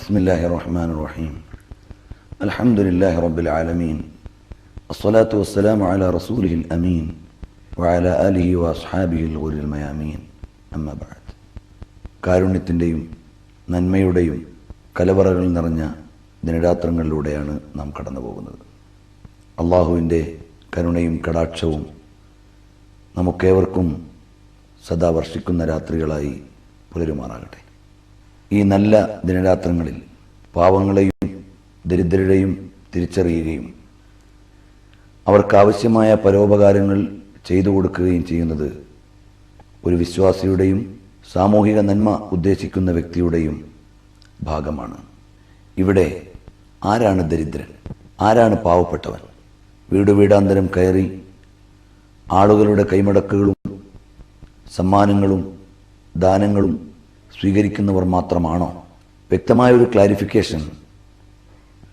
بسم الله الرحمن الرحيم الحمد لله رب العالمين الصلاة والسلام على رسوله الأمين وعلى آله وأصحابه الغر الميامين أما بعد കാരുണ്യത്തിൻ്റെയും നന്മയുടെയും കലവറകൾ നിറഞ്ഞ ദിനരാത്രങ്ങളിലൂടെയാണ് നാം കടന്നു പോകുന്നത്. അള്ളാഹുവിൻ്റെ കരുണയും കടാക്ഷവും നമുക്കേവർക്കും സദാ വർഷിക്കുന്ന രാത്രികളായി പുലരുമാറാകട്ടെ. ഈ നല്ല ദിനരാത്രങ്ങളിൽ പാവങ്ങളെയും ദരിദ്രരെയും തിരിച്ചറിയുകയും അവർക്കാവശ്യമായ പരോപകാരങ്ങൾ ചെയ്തു കൊടുക്കുകയും ചെയ്യുന്നത് ഒരു വിശ്വാസിയുടെയും സാമൂഹിക നന്മ ഉദ്ദേശിക്കുന്ന വ്യക്തിയുടെയും ഭാഗമാണ്. ഇവിടെ ആരാണ് ദരിദ്രൻ, ആരാണ് പാവപ്പെട്ടവൻ? വീട് വീടാന്തരം കയറി ആളുകളുടെ കൈമടക്കുകളും സമ്മാനങ്ങളും ദാനങ്ങളും സ്വീകരിക്കുന്നവർ മാത്രമാണോ? വ്യക്തമായ ഒരു ക്ലാരിഫിക്കേഷൻ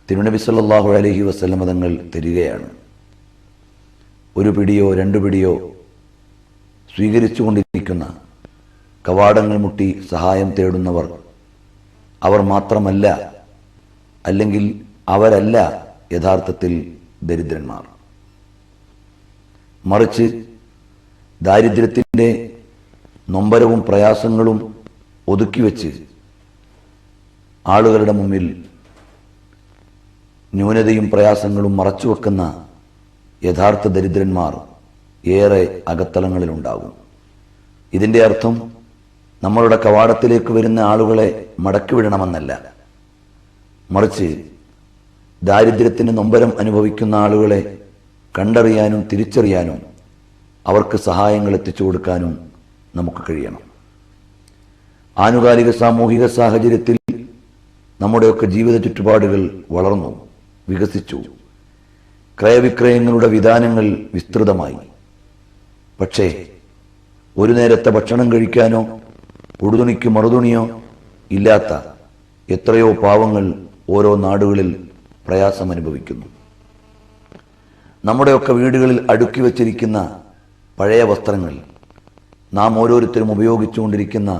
തിരുനബി സല്ലല്ലാഹു അലൈഹി വസല്ലം തങ്ങൾ തരികയാണ്. ഒരു പിടിയോ രണ്ടു പിടിയോ സ്വീകരിച്ചുകൊണ്ടിരിക്കുന്ന, കവാടങ്ങൾ മുട്ടി സഹായം തേടുന്നവർ അവർ മാത്രമല്ല, അല്ലെങ്കിൽ അവരല്ല യഥാർത്ഥത്തിൽ ദരിദ്രന്മാർ. മറിച്ച് ദാരിദ്ര്യത്തിൻ്റെ നൊമ്പരവും പ്രയാസങ്ങളും ഒതുക്കിവെച്ച് ആളുകളുടെ മുമ്പിൽ ന്യൂനതയും പ്രയാസങ്ങളും മറച്ചുവെക്കുന്ന യഥാർത്ഥ ദരിദ്രന്മാർ ഏറെ അകത്തളങ്ങളിലുണ്ടാകും. ഇതിൻ്റെ അർത്ഥം നമ്മളുടെ കവാടത്തിലേക്ക് വരുന്ന ആളുകളെ മടക്കിവിടണമെന്നല്ല, മറിച്ച് ദാരിദ്ര്യത്തിന് നൊമ്പരം അനുഭവിക്കുന്ന ആളുകളെ കണ്ടറിയാനും തിരിച്ചറിയാനും അവർക്ക് സഹായങ്ങൾ എത്തിച്ചു കൊടുക്കാനും നമുക്ക് കഴിയണം. ആനുകാലിക സാമൂഹിക സാഹചര്യത്തിൽ നമ്മുടെയൊക്കെ ജീവിത ചുറ്റുപാടുകൾ വളർന്നു വികസിച്ചു. ക്രയവിക്രയങ്ങളുടെ വിധാനങ്ങൾ വിസ്തൃതമായി. പക്ഷേ ഒരു നേരത്തെ ഭക്ഷണം കഴിക്കാനോ ഉടുതുണിക്ക് മറുതുണിയോ ഇല്ലാത്ത എത്രയോ പാവങ്ങൾ ഓരോ നാടുകളിൽ പ്രയാസം അനുഭവിക്കുന്നു. നമ്മുടെയൊക്കെ വീടുകളിൽ അടുക്കി വച്ചിരിക്കുന്ന പഴയ വസ്ത്രങ്ങൾ, നാം ഓരോരുത്തരും ഉപയോഗിച്ചുകൊണ്ടിരിക്കുന്ന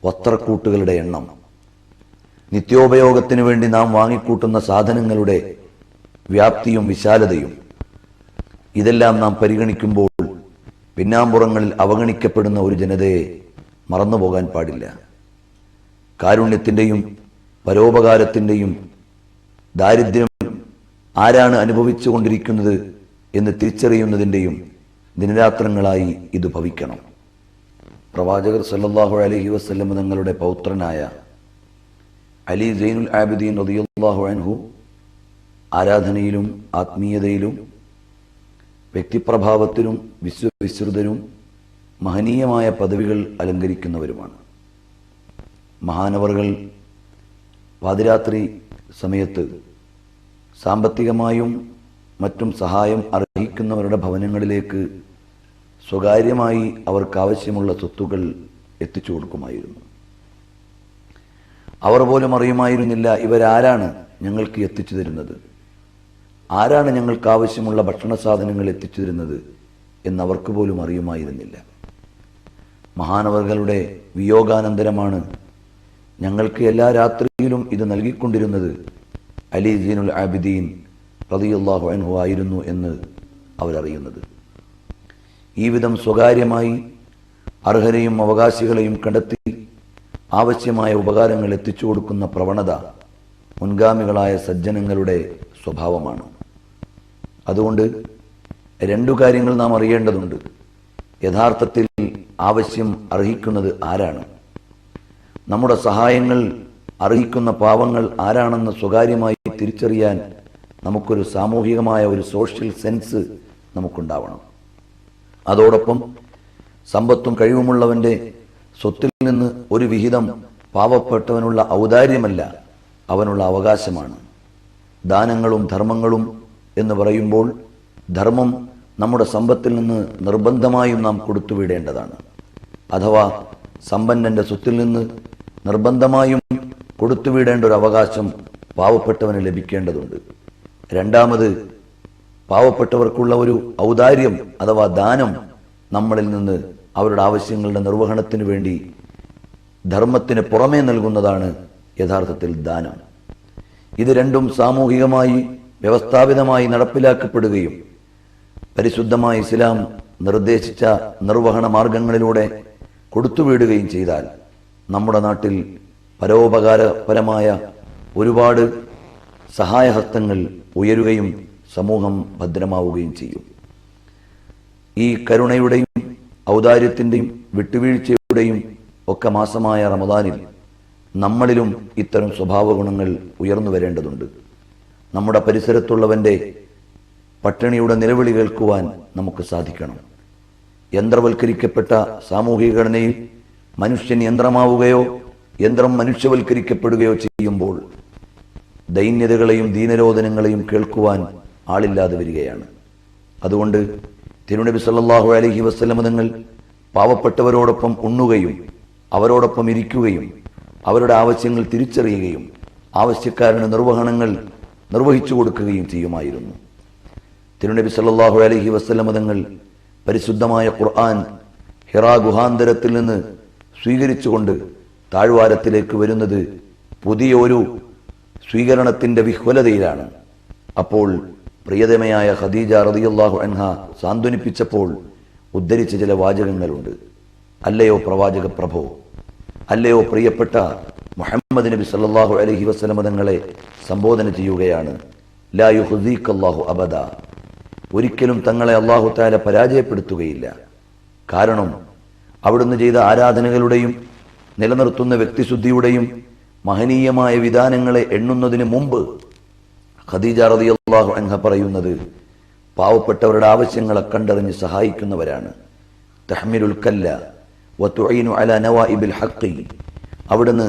വസ്ത്രക്കൂട്ടുകളുടെ എണ്ണം, നിത്യോപയോഗത്തിന് വേണ്ടി നാം വാങ്ങിക്കൂട്ടുന്ന സാധനങ്ങളുടെ വ്യാപ്തിയും വിശാലതയും, ഇതെല്ലാം നാം പരിഗണിക്കുമ്പോൾ പിന്നാമ്പുറങ്ങളിൽ അവഗണിക്കപ്പെടുന്ന ഒരു ജനതയെ മറന്നുപോകാൻ പാടില്ല. കാരുണ്യത്തിൻ്റെയും പരോപകാരത്തിൻ്റെയും ദാരിദ്ര്യം ആരാണ് അനുഭവിച്ചു കൊണ്ടിരിക്കുന്നത് എന്ന് തിരിച്ചറിയുന്നതിൻ്റെയും ദിനരാത്രങ്ങളായി ഇത് ഭവിക്കണം. പ്രവാചകർ സല്ലല്ലാഹു അലൈഹി വസല്ലം തങ്ങളുടെ പൗത്രനായ അലി സൈനുൽ ആബിദീൻ റളിയല്ലാഹു അൻഹു ആരാധനയിലും ആത്മീയതയിലും വ്യക്തിപ്രഭാവത്തിലും വിശ്വവിശ്രുതരും മഹനീയമായ പദവികൾ അലങ്കരിക്കുന്നവരുമാണ്. മഹാനവറുകൾ പാതിരാത്രി സമയത്ത് സാമ്പത്തികമായും മറ്റും സഹായം അർഹിക്കുന്നവരുടെ ഭവനങ്ങളിലേക്ക് സ്വകാര്യമായി അവർക്കാവശ്യമുള്ള സ്വത്തുക്കൾ എത്തിച്ചു കൊടുക്കുമായിരുന്നു. അവർ പോലും അറിയുമായിരുന്നില്ല ഇവരാരാണ് ഞങ്ങൾക്ക് എത്തിച്ചു തരുന്നത്, ആരാണ് ഞങ്ങൾക്ക് ആവശ്യമുള്ള ഭക്ഷണ സാധനങ്ങൾ എത്തിച്ചു തരുന്നത് എന്നവർക്ക് പോലും അറിയുമായിരുന്നില്ല. മഹാനവറുകളുടെ വിയോഗാനന്തരമാണ് ഞങ്ങൾക്ക് എല്ലാ രാത്രിയിലും ഇത് നൽകിക്കൊണ്ടിരുന്നത് അലി സൈനുൽ ആബിദീൻ റളിയല്ലാഹു അൻഹു ആയിരുന്നു എന്ന് അവരറിയുന്നത്. ഈ വിധം സ്വകാര്യമായി അർഹരെയും അവകാശികളെയും കണ്ടെത്തി ആവശ്യമായ ഉപകാരങ്ങൾ എത്തിച്ചു കൊടുക്കുന്ന പ്രവണത മുൻഗാമികളായ സജ്ജനങ്ങളുടെ സ്വഭാവമാണ്. അതുകൊണ്ട് രണ്ടു കാര്യങ്ങൾ നാം അറിയേണ്ടതുണ്ട്. യഥാർത്ഥത്തിൽ ആവശ്യം അർഹിക്കുന്നത് ആരാണ്, നമ്മുടെ സഹായങ്ങൾ അർഹിക്കുന്ന പാവങ്ങൾ ആരാണെന്ന് സ്വകാര്യമായി തിരിച്ചറിയാൻ നമുക്കൊരു സാമൂഹികമായ ഒരു സോഷ്യൽ സെൻസ് നമുക്കുണ്ടാവണം. അതോടൊപ്പം സമ്പത്തും കഴിവുമുള്ളവൻ്റെ സ്വത്തിൽ നിന്ന് ഒരു വിഹിതം പാവപ്പെട്ടവനുള്ള ഔദാര്യമല്ല, അവനുള്ള അവകാശമാണ്. ദാനങ്ങളും ധർമ്മങ്ങളും എന്ന് പറയുമ്പോൾ ധർമ്മം നമ്മുടെ സമ്പത്തിൽ നിന്ന് നിർബന്ധമായും നാം കൊടുത്തുവിടേണ്ടതാണ്. അഥവാ സമ്പന്നന്റെ സ്വത്തിൽ നിന്ന് നിർബന്ധമായും കൊടുത്തുവിടേണ്ട ഒരു അവകാശം പാവപ്പെട്ടവന് ലഭിക്കേണ്ടതുണ്ട്. രണ്ടാമത്, പാവപ്പെട്ടവർക്കുള്ള ഒരു ഔദാര്യം അഥവാ ദാനം നമ്മളിൽ നിന്ന് അവരുടെ ആവശ്യങ്ങളുടെ നിർവഹണത്തിന് വേണ്ടി ധർമ്മത്തിന് പുറമേ നൽകുന്നതാണ് യഥാർത്ഥത്തിൽ ദാനം. ഇത് രണ്ടും സാമൂഹികമായി വ്യവസ്ഥാപിതമായി നടപ്പിലാക്കപ്പെടുകയും പരിശുദ്ധമായ ഇസ്ലാം നിർദ്ദേശിച്ച നിർവഹണ മാർഗങ്ങളിലൂടെ കൊടുത്തുവിടുകയും ചെയ്താൽ നമ്മുടെ നാട്ടിൽ പരോപകാരപരമായ ഒരുപാട് സഹായഹസ്തങ്ങൾ ഉയരുകയും സമൂഹം ഭദ്രമാവുകയും ചെയ്യും. ഈ കരുണയുടെയും ഔദാര്യത്തിൻ്റെയും വിട്ടുവീഴ്ചയുടെയും ഒക്കെ മാസമായ റമദാനിൽ നമ്മളിലും ഇത്തരം സ്വഭാവ ഗുണങ്ങൾ ഉയർന്നു വരേണ്ടതുണ്ട്. നമ്മുടെ പരിസരത്തുള്ളവൻ്റെ പട്ടിണിയുടെ നിലവിളി കേൾക്കുവാൻ നമുക്ക് സാധിക്കണം. യന്ത്രവൽക്കരിക്കപ്പെട്ട സാമൂഹിക ഘടനയിൽ മനുഷ്യൻ യന്ത്രമാവുകയോ യന്ത്രം മനുഷ്യവൽക്കരിക്കപ്പെടുകയോ ചെയ്യുമ്പോൾ ദൈന്യതകളെയും ദീനരോധനങ്ങളെയും കേൾക്കുവാൻ ആളില്ലാതെ വരികയാണ്. അതുകൊണ്ട് തിരുനബി സല്ലല്ലാഹു അലൈഹി വസല്ലം തങ്ങൾ പാവപ്പെട്ടവരോടൊപ്പം ഉണ്ണുകയും അവരോടൊപ്പം ഇരിക്കുകയും അവരുടെ ആവശ്യങ്ങൾ തിരിച്ചറിയുകയും ആവശ്യക്കാരന് നിർവഹണങ്ങൾ നിർവഹിച്ചു കൊടുക്കുകയും ചെയ്യുമായിരുന്നു. തിരുനബി സല്ലല്ലാഹു അലൈഹി വസല്ലം തങ്ങൾ പരിശുദ്ധമായ ഖുർആൻ ഹിറാ ഗുഹാന്തരത്തിൽ നിന്ന് സ്വീകരിച്ചുകൊണ്ട് താഴ്വാരത്തിലേക്ക് വരുന്നത് പുതിയ ഒരു സ്വീകരണത്തിന്റെ വിഹ്വലതയിലാണ്. അപ്പോൾ പ്രിയതമയായ ഖദീജ റളിയല്ലാഹു അൻഹ സാന്ത്വനിപ്പിച്ചപ്പോൾ ഉദ്ധരിച്ച ചില വാചകങ്ങളുണ്ട്. അല്ലയോ പ്രവാചക പ്രഭോ, അല്ലയോ പ്രിയപ്പെട്ട മുഹമ്മദ് നബി സല്ലല്ലാഹു അലൈഹി വസല്ലം തങ്ങളെ സംബോധന ചെയ്യുകയാണ്. ലാ യുഖ്സീകല്ലാഹു അബദ, ഒരിക്കലും തങ്ങളെ അല്ലാഹു തആല പരാജയപ്പെടുത്തുകയില്ല. കാരണം അവിടുന്ന് ചെയ്ത ആരാധനകളുടെയും നിലനിർത്തുന്ന വ്യക്തിശുദ്ധിയുടെയും മഹനീയമായ വിധാനങ്ങളെ എണ്ണുന്നതിന് മുമ്പ് ഖദീജ റളിയല്ലാഹു അൻഹ പറയുന്നത് പാവപ്പെട്ടവരുടെ ആവശ്യങ്ങളെ കണ്ടറിഞ്ഞ് സഹായിക്കുന്നവരാണ്. തഹ്മിലുൽ കല്ല വതുഈനു അലാ നവാഇബിൽ ഹഖ്, അവിടുന്ന്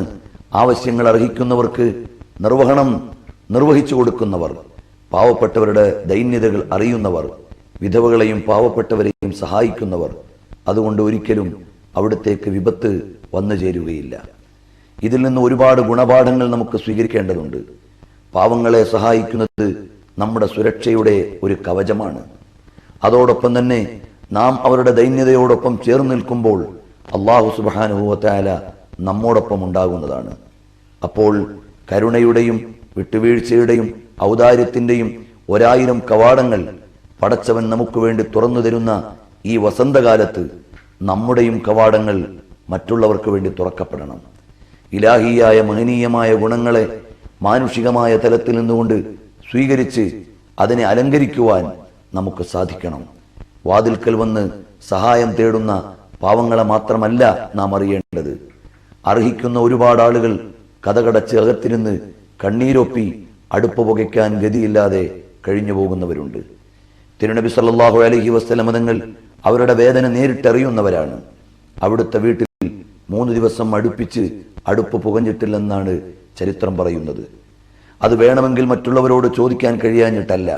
ആവശ്യങ്ങൾ അർഹിക്കുന്നവർക്ക് നിർവഹണം നിർവഹിച്ചു കൊടുക്കുന്നവർ, പാവപ്പെട്ടവരുടെ ദൈന്യതകൾ അറിയുന്നവർ, വിധവകളെയും പാവപ്പെട്ടവരെയും സഹായിക്കുന്നവർ. അതുകൊണ്ട് ഒരിക്കലും അവിടത്തേക്ക് വിപത്ത് വന്നു ചേരുകയില്ല. ഇതിൽ നിന്ന് ഒരുപാട് ഗുണപാഠങ്ങൾ നമുക്ക് സ്വീകരിക്കേണ്ടതുണ്ട്. പാവങ്ങളെ സഹായിക്കുന്നത് നമ്മുടെ സുരക്ഷയുടെ ഒരു കവചമാണ്. അതോടൊപ്പം തന്നെ നാം അവരുടെ ദൈന്യതയോടൊപ്പം ചേർന്ന് നിൽക്കുമ്പോൾ അല്ലാഹു സുബ്ഹാനഹു വ തആല നമ്മോടൊപ്പം ഉണ്ടാകുന്നതാണ്. അപ്പോൾ കരുണയുടെയും വിട്ടുവീഴ്ചയുടെയും ഔദാര്യത്തിന്റെയും 1000 കവാടങ്ങൾ പടച്ചവൻ നമുക്ക് വേണ്ടി തുറന്നു തരുന്ന ഈ വസന്തകാലത്ത് നമ്മുടെയും കവാടങ്ങൾ മറ്റുള്ളവർക്ക് വേണ്ടി തുറക്കപ്പെടണം. ഇലാഹിയായ മഹനീയമായ ഗുണങ്ങളെ മാനുഷികമായ തലത്തിൽ നിന്നുകൊണ്ട് സ്വീകരിച്ച് അതിനെ അലങ്കരിക്കുവാൻ നമുക്ക് സാധിക്കണം. വാതിൽക്കൽ വന്ന് സഹായം തേടുന്ന പാവങ്ങളെ മാത്രമല്ല നാം അറിയേണ്ടത്. അർഹിക്കുന്ന ഒരുപാട് ആളുകൾ കതകടച്ച് അകത്തിരുന്ന് കണ്ണീരൊപ്പി അടുപ്പ് പുകയ്ക്കാൻ ഗതിയില്ലാതെ കഴിഞ്ഞു പോകുന്നവരുണ്ട്. തിരുനബി സല്ലല്ലാഹു അലൈഹി വസല്ലം തങ്ങൾ അവരുടെ വേദന നേരിട്ടറിയുന്നവരാണ്. അവിടുത്തെ വീട്ടിൽ 3 ദിവസം അടുപ്പിച്ച് അടുപ്പ് പുകഞ്ഞിട്ടില്ലെന്നാണ് ചരിത്രം പറയുന്നത്. അത് വേണമെങ്കിൽ മറ്റുള്ളവരോട് ചോദിക്കാൻ കഴിയാഞ്ഞിട്ടല്ല,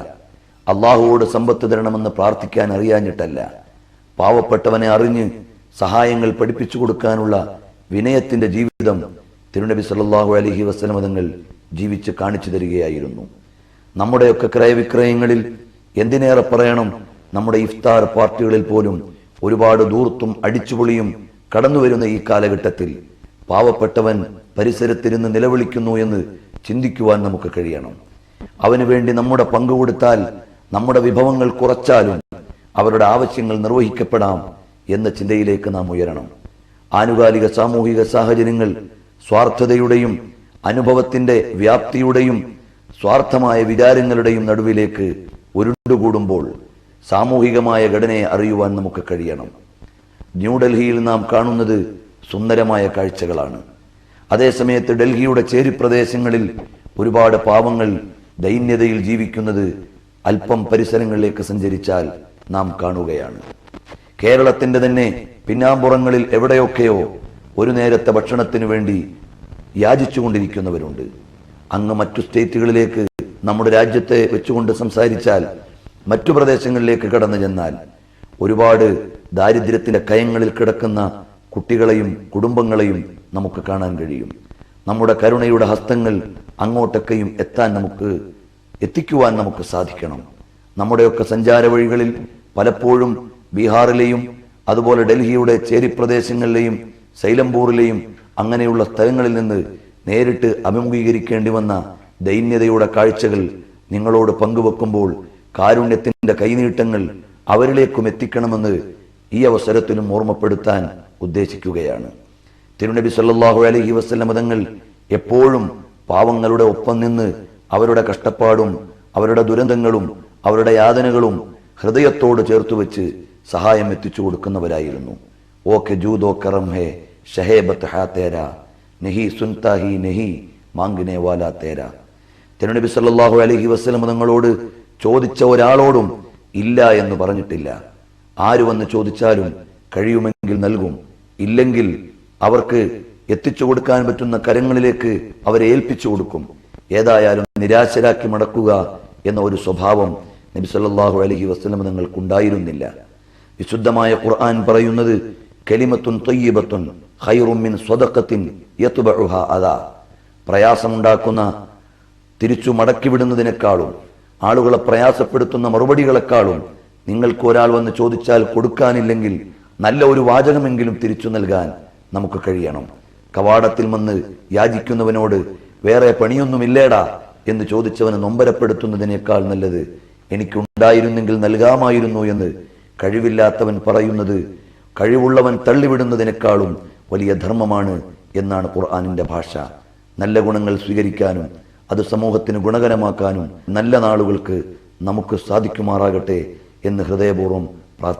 അള്ളാഹുവോട് സമ്പത്ത് തരണമെന്ന് പ്രാർത്ഥിക്കാൻ അറിയാഞ്ഞിട്ടല്ല, പാവപ്പെട്ടവനെ അറിഞ്ഞ് സഹായങ്ങൾ പഠിപ്പിച്ചു കൊടുക്കാനുള്ള വിനയത്തിന്റെ ജീവിതം തിരുനബി സല്ലല്ലാഹു അലൈഹി വസല്ലം തങ്ങൾ ജീവിച്ച് കാണിച്ചു തരികയായിരുന്നു. നമ്മുടെയൊക്കെ ക്രയവിക്രയങ്ങളിൽ എന്തിനേറെ പറയണം, നമ്മുടെ ഇഫ്താർ പാർട്ടികളിൽ പോലും ഒരുപാട് ദൂർത്തും അടിച്ചുപൊളിയും കടന്നുവരുന്ന ഈ കാലഘട്ടത്തിൽ പാവപ്പെട്ടവൻ പരിസരത്തിരുന്ന് നിലവിളിക്കുന്നു എന്ന് ചിന്തിക്കുവാൻ നമുക്ക് കഴിയണം. അവന് വേണ്ടി നമ്മുടെ പങ്ക് കൊടുത്താൽ, നമ്മുടെ വിഭവങ്ങൾ കുറച്ചാലും അവരുടെ ആവശ്യങ്ങൾ നിർവഹിക്കപ്പെടാം എന്ന ചിന്തയിലേക്ക് നാം ഉയരണം. ആനുകാലിക സാമൂഹിക സാഹചര്യങ്ങൾ സ്വാർത്ഥതയുടെയും അനുഭവത്തിന്റെ വ്യാപ്തിയുടെയും സ്വാർത്ഥമായ വിചാരങ്ങളുടെയും നടുവിലേക്ക് ഉരുണ്ടുകൂടുമ്പോൾ സാമൂഹികമായ ഘടനയെ അറിയുവാൻ നമുക്ക് കഴിയണം. ന്യൂഡൽഹിയിൽ നാം കാണുന്നത് സുന്ദരമായ കാഴ്ചകളാണ്. അതേസമയത്ത് ഡൽഹിയുടെ ചേരിപ്രദേശങ്ങളിൽ ഒരുപാട് പാവങ്ങൾ ദൈന്യതയിൽ ജീവിക്കുന്നത് അല്പം പരിസരങ്ങളിലേക്ക് സഞ്ചരിച്ചാൽ നാം കാണുകയാണ്. കേരളത്തിന്റെ തന്നെ പിന്നാമ്പുറങ്ങളിൽ എവിടെയൊക്കെയോ ഒരു നേരത്തെ ഭക്ഷണത്തിനു വേണ്ടി യാചിച്ചുകൊണ്ടിരിക്കുന്നവരുണ്ട്. അങ്ങ് മറ്റു സ്റ്റേറ്റുകളിലേക്ക് നമ്മുടെ രാജ്യത്തെ വെച്ചുകൊണ്ട് സംസാരിച്ചാൽ, മറ്റു പ്രദേശങ്ങളിലേക്ക് കടന്നു ചെന്നാൽ ഒരുപാട് ദാരിദ്ര്യത്തിന്റെ കയങ്ങളിൽ കിടക്കുന്ന കുട്ടികളെയും കുടുംബങ്ങളെയും നമുക്ക് കാണാൻ കഴിയും. നമ്മുടെ കരുണയുടെ ഹസ്തങ്ങൾ അങ്ങോട്ടൊക്കെയും എത്തിക്കുവാൻ നമുക്ക് സാധിക്കണം. നമ്മുടെയൊക്കെ സഞ്ചാര വഴികളിൽ പലപ്പോഴും ബീഹാറിലെയും അതുപോലെ ഡൽഹിയുടെ ചേരിപ്രദേശങ്ങളിലെയും സൈലംപൂറിലെയും അങ്ങനെയുള്ള സ്ഥലങ്ങളിൽ നിന്ന് നേരിട്ട് അഭിമുഖീകരിക്കേണ്ടി വന്ന ദൈന്യതയുടെ കാഴ്ചകൾ നിങ്ങളോട് പങ്കുവെക്കുമ്പോൾ കാരുണ്യത്തിന്റെ കൈനീട്ടങ്ങൾ അവരിലേക്കും എത്തിക്കണമെന്ന് ഈ അവസരത്തിലും ഓർമ്മപ്പെടുത്താൻ ഉദ്ദേശിക്കുകയാണ്. തിരുനബി സല്ലല്ലാഹു അലൈഹി വസല്ലം തങ്ങൾ എപ്പോഴും പാവങ്ങളുടെ ഒപ്പം നിന്ന് അവരുടെ കഷ്ടപ്പാടും അവരുടെ ദുരന്തങ്ങളും അവരുടെ യാതനകളും ഹൃദയത്തോട് ചേർത്തു വെച്ച് സഹായം എത്തിച്ചു കൊടുക്കുന്നവരായിരുന്നു. ഓക്കെ ജൂദോ കറം ഹേ ഷഹേബത്ത് ഹാ തേരാ നഹി സുൻതാ ഹി നഹി മാംഗിനെ വാലാ തേരാ. തിരുനബി സല്ലല്ലാഹു അലൈഹി വസല്ലം തങ്ങളോട് ചോദിച്ച ഒരാളോടും ഇല്ല എന്ന് പറഞ്ഞിട്ടില്ല. ആര് വന്ന് ചോദിച്ചാലും കഴിയുമെങ്കിൽ നൽകും, ഇല്ലെങ്കിൽ അവർക്ക് എത്തിച്ചു കൊടുക്കാൻ പറ്റുന്ന കരങ്ങളിലേക്ക് അവരെ ഏൽപ്പിച്ചു കൊടുക്കും. ഏതായാലും നിരാശരാക്കി മടക്കുക എന്ന ഒരു സ്വഭാവം നബി സല്ലല്ലാഹു അലൈഹി വസല്ലം തങ്ങൾക്കുണ്ടായിരുന്നില്ല. വിശുദ്ധമായ ഖുർആൻ പറയുന്നത് കലിമത്തുൻ തയ്യിബത്തുൻ ഖൈറും മിൻ സ്വദഖത്തിൻ യത്ബഉഹാ അദാ. പ്രയാസമുണ്ടാക്കുന്ന തിരിച്ചു മടക്കിവിടുന്നതിനേക്കാളും ആളുകളെ പ്രയാസപ്പെടുത്തുന്ന മറുപടികളെക്കാളും നിങ്ങൾക്ക് ഒരാൾ വന്ന് ചോദിച്ചാൽ കൊടുക്കാനില്ലെങ്കിൽ നല്ല ഒരു വാചകമെങ്കിലും തിരിച്ചു നൽകാൻ നമുക്ക് കഴിയണം. കവാടത്തിൽ വന്ന് യാചിക്കുന്നവനോട് വേറെ പണിയൊന്നുമില്ലേടാ എന്ന് ചോദിച്ചവനെ നൊമ്പരപ്പെടുത്തുന്നതിനേക്കാൾ നല്ലത് എനിക്കുണ്ടായിരുന്നെങ്കിൽ നൽകാമായിരുന്നു എന്ന് കഴിവില്ലാത്തവൻ പറയുന്നത് കഴിവുള്ളവൻ തള്ളിവിടുന്നതിനേക്കാളും വലിയ ധർമ്മമാണ് എന്നാണ് ഖുർആനിന്റെ ഭാഷ. നല്ല ഗുണങ്ങൾ സ്വീകരിക്കാനും അത് സമൂഹത്തിന് ഗുണകരമാക്കാനും നല്ല നാളുകൾക്ക് നമുക്ക് സാധിക്കുമാറാകട്ടെ എന്ന് ഹൃദയപൂർവ്വം